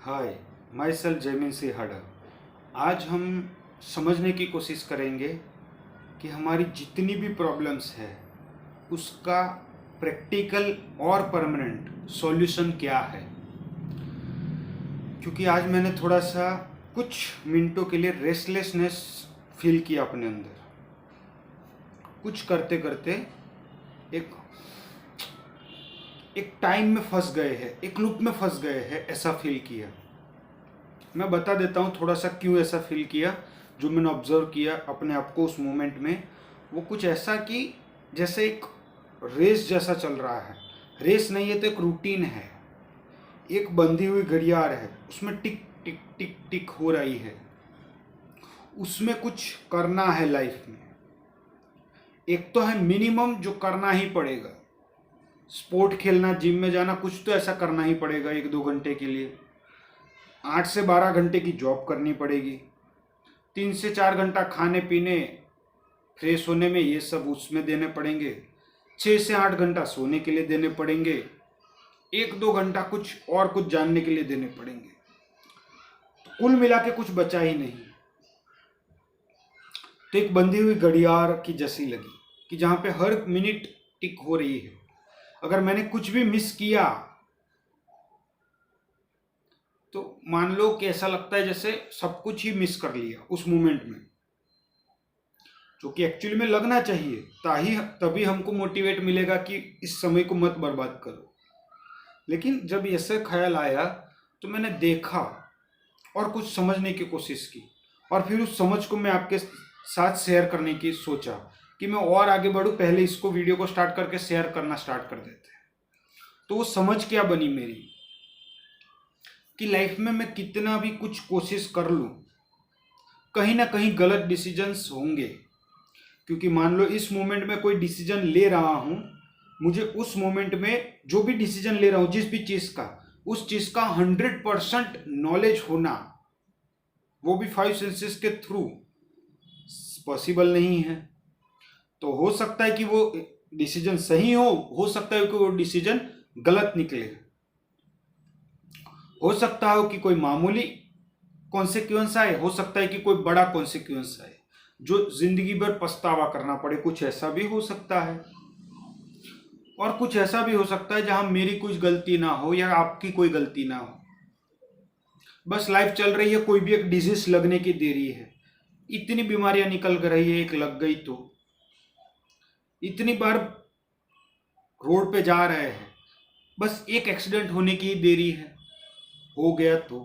हाय, myself Jaimin Singh Hada. आज हम समझने की कोशिश करेंगे कि हमारी जितनी भी प्रॉब्लम्स है उसका प्रैक्टिकल और परमानेंट सॉल्यूशन क्या है। क्योंकि आज मैंने थोड़ा सा कुछ मिनटों के लिए रेस्टलेसनेस फील किया अपने अंदर। कुछ करते करते एक एक टाइम में फंस गए हैं, एक लूप में फंस गए हैं, ऐसा फील किया। मैं बता देता हूँ थोड़ा सा क्यों ऐसा फील किया। जो मैंने ऑब्जर्व किया अपने आप को उस मोमेंट में, वो कुछ ऐसा कि जैसे एक रेस जैसा चल रहा है। रेस नहीं है तो एक रूटीन है, एक बंधी हुई घड़ियाल है, उसमें टिक टिक टिक टिक हो रही है। उसमें कुछ करना है लाइफ में। एक तो है मिनिमम जो करना ही पड़ेगा, स्पोर्ट खेलना, जिम में जाना, कुछ तो ऐसा करना ही पड़ेगा 1-2 घंटे के लिए। 8 से 12 घंटे की जॉब करनी पड़ेगी। 3 से 4 घंटा खाने पीने फ्रेश होने में, ये सब उसमें देने पड़ेंगे। 6 से 8 घंटा सोने के लिए देने पड़ेंगे। 1-2 घंटा कुछ जानने के लिए देने पड़ेंगे। तो कुल मिला के कुछ बचा ही नहीं। तो एक बंधी हुई घड़ियाल की जैसी लगी कि जहाँ पे हर मिनट टिक हो रही है। अगर मैंने कुछ भी मिस किया तो मान लो कि ऐसा लगता है जैसे सब कुछ ही मिस कर लिया उस मोमेंट में, जो कि एक्चुअली में लगना चाहिए। तभी हमको मोटिवेट मिलेगा कि इस समय को मत बर्बाद करो। लेकिन जब ऐसे ख्याल आया तो मैंने देखा और कुछ समझने की कोशिश की, और फिर उस समझ को मैं आपके साथ शेयर करने की सोचा कि मैं और आगे बढ़ूँ। पहले इसको वीडियो को स्टार्ट करके शेयर करना स्टार्ट कर देते हैं। तो वो समझ क्या बनी मेरी कि लाइफ में मैं कितना भी कुछ कोशिश कर लूँ, कहीं ना कहीं गलत डिसीजंस होंगे। क्योंकि मान लो इस मोमेंट में कोई डिसीजन ले रहा हूँ, मुझे उस मोमेंट में जो भी डिसीजन ले रहा हूँ, जिस भी चीज़ का, उस चीज़ का 100% नॉलेज होना, वो भी 5 सेंसेस के थ्रू, पॉसिबल नहीं है। तो हो सकता है कि वो डिसीजन सही हो सकता है कि वो डिसीजन गलत निकले, हो सकता है कि कोई मामूली कॉन्सिक्वेंस आए, हो सकता है कि कोई बड़ा कॉन्सिक्वेंस आए जो जिंदगी भर पछतावा करना पड़े। कुछ ऐसा भी हो सकता है, और कुछ ऐसा भी हो सकता है जहां मेरी कुछ गलती ना हो या आपकी कोई गलती ना हो, बस लाइफ चल रही है, कोई भी एक डिजीज लगने की देरी है। इतनी बीमारियां निकल रही है, एक लग गई तो इतनी बार रोड पे जा रहे हैं, बस एक एक्सीडेंट होने की देरी है, हो गया तो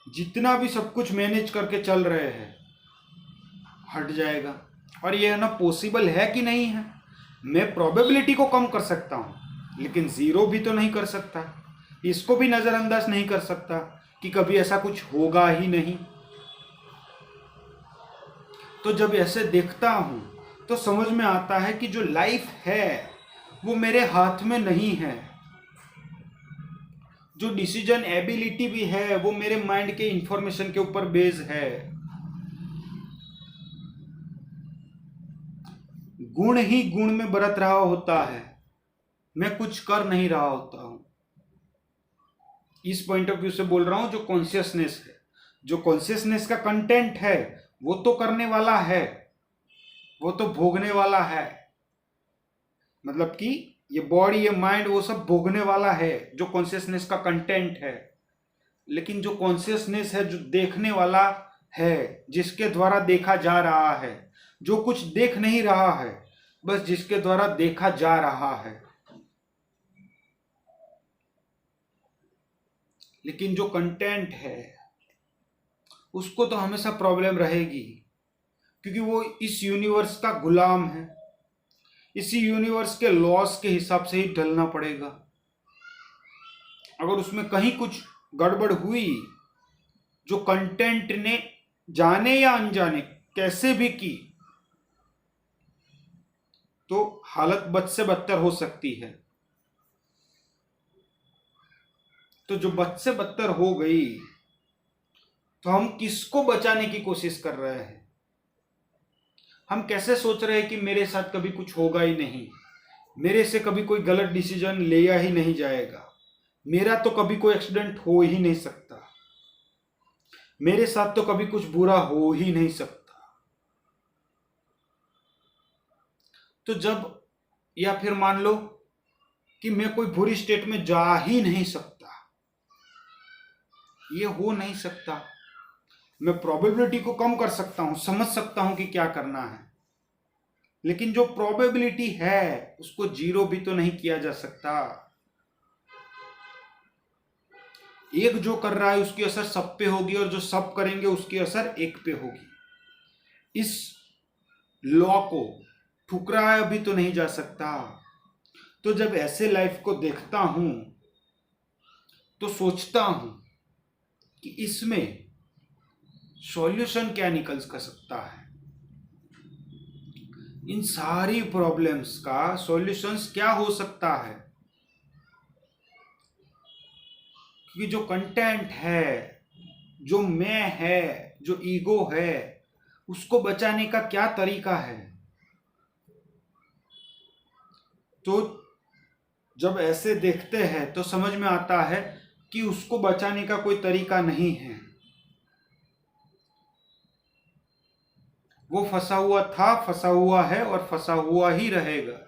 जितना भी सब कुछ मैनेज करके चल रहे हैं हट जाएगा। और ये ना पॉसिबल है कि नहीं है। मैं प्रोबेबिलिटी को कम कर सकता हूँ, लेकिन ज़ीरो भी तो नहीं कर सकता। इसको भी नज़रअंदाज नहीं कर सकता कि कभी ऐसा कुछ होगा ही नहीं। तो जब ऐसे देखता हूँ तो समझ में आता है कि जो लाइफ है वो मेरे हाथ में नहीं है। जो डिसीजन एबिलिटी भी है वो मेरे माइंड के इंफॉर्मेशन के ऊपर बेस है। गुण ही गुण में बरत रहा होता है, मैं कुछ कर नहीं रहा होता हूं। इस पॉइंट ऑफ व्यू से बोल रहा हूं। जो कॉन्शियसनेस है, जो कॉन्शियसनेस का कंटेंट है, वो तो करने वाला है, वो तो भोगने वाला है। मतलब कि ये बॉडी, ये माइंड, वो सब भोगने वाला है जो कॉन्शियसनेस का कंटेंट है। लेकिन जो कॉन्शियसनेस है, जो देखने वाला है, जिसके द्वारा देखा जा रहा है, जो कुछ देख नहीं रहा है, बस जिसके द्वारा देखा जा रहा है। लेकिन जो कंटेंट है उसको तो हमेशा प्रॉब्लम रहेगी, क्योंकि वो इस यूनिवर्स का गुलाम है। इसी यूनिवर्स के लॉस के हिसाब से ही ढलना पड़ेगा। अगर उसमें कहीं कुछ गड़बड़ हुई, जो कंटेंट ने जाने या अनजाने कैसे भी की, तो हालत बद से बदतर हो सकती है। तो जो बद से बदतर हो गई, तो हम किसको बचाने की कोशिश कर रहे हैं। हम कैसे सोच रहे हैं कि मेरे साथ कभी कुछ होगा ही नहीं, मेरे से कभी कोई गलत डिसीजन लिया ही नहीं जाएगा, मेरा तो कभी कोई एक्सीडेंट हो ही नहीं सकता, मेरे साथ तो कभी कुछ बुरा हो ही नहीं सकता। तो जब, या फिर मान लो कि मैं कोई बुरी स्टेट में जा ही नहीं सकता, ये हो नहीं सकता। मैं प्रोबेबिलिटी को कम कर सकता हूं, समझ सकता हूं कि क्या करना है, लेकिन जो प्रोबेबिलिटी है उसको जीरो भी तो नहीं किया जा सकता। एक जो कर रहा है उसकी असर सब पे होगी, और जो सब करेंगे उसकी असर एक पे होगी। इस लॉ को ठुकराया भी तो नहीं जा सकता। तो जब ऐसे लाइफ को देखता हूं तो सोचता हूं कि इसमें सॉल्यूशन क्या निकल कर सकता है, इन सारी प्रॉब्लम्स का सॉल्यूशंस क्या हो सकता है। क्योंकि जो कंटेंट है, जो मैं है, जो ईगो है, उसको बचाने का क्या तरीका है। तो जब ऐसे देखते हैं तो समझ में आता है कि उसको बचाने का कोई तरीका नहीं है। वो फंसा हुआ था, फंसा हुआ है और फंसा हुआ ही रहेगा।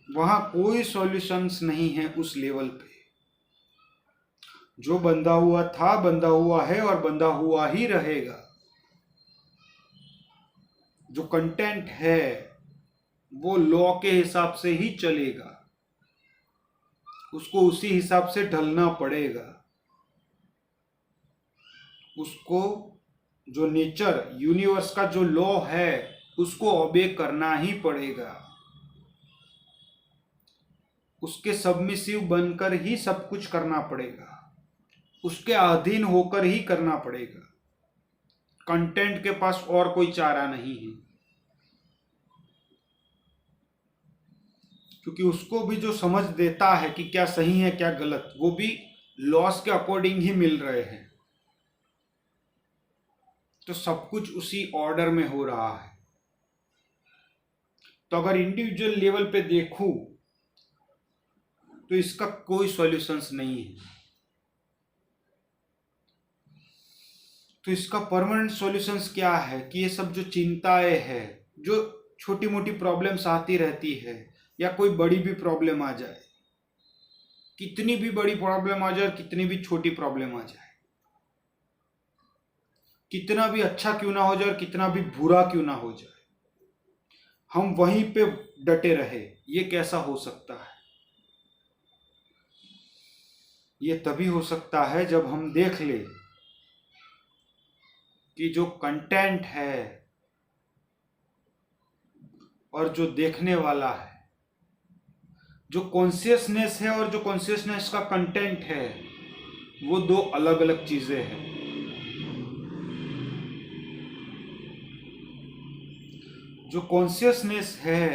वहां कोई सॉल्यूशंस नहीं है उस लेवल पे। जो बंधा हुआ था बंधा हुआ है और बंधा हुआ ही रहेगा। जो कंटेंट है वो लॉ के हिसाब से ही चलेगा, उसको उसी हिसाब से ढलना पड़ेगा। उसको जो नेचर, यूनिवर्स का जो लॉ है उसको ओबे करना ही पड़ेगा। उसके सबमिसिव बनकर ही सब कुछ करना पड़ेगा, उसके अधीन होकर ही करना पड़ेगा। कंटेंट के पास और कोई चारा नहीं है, क्योंकि उसको भी जो समझ देता है कि क्या सही है क्या गलत, वो भी लॉस के अकॉर्डिंग ही मिल रहे हैं। तो सब कुछ उसी ऑर्डर में हो रहा है। तो अगर इंडिविजुअल लेवल पे देखूं तो इसका कोई सॉल्यूशंस नहीं है। तो इसका परमानेंट सॉल्यूशंस क्या है कि ये सब जो चिंताएं है, जो छोटी मोटी प्रॉब्लम्स आती रहती है, या कोई बड़ी भी प्रॉब्लम आ जाए, कितनी भी बड़ी प्रॉब्लम आ जाए, कितनी भी छोटी प्रॉब्लम आ जाए, कितना भी अच्छा क्यों ना हो जाए और कितना भी बुरा क्यों ना हो जाए, हम वहीं पे डटे रहे, ये कैसा हो सकता है। ये तभी हो सकता है जब हम देख ले कि जो कंटेंट है और जो देखने वाला है, जो कॉन्शियसनेस है और जो कॉन्शियसनेस का कंटेंट है, वो दो अलग अलग चीजें हैं। जो कॉन्शियसनेस है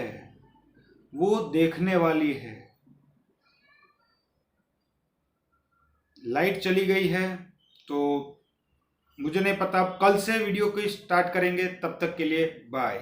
वो देखने वाली है। लाइट चली गई है तो मुझे नहीं पता, कल से वीडियो को स्टार्ट करेंगे। तब तक के लिए बाय।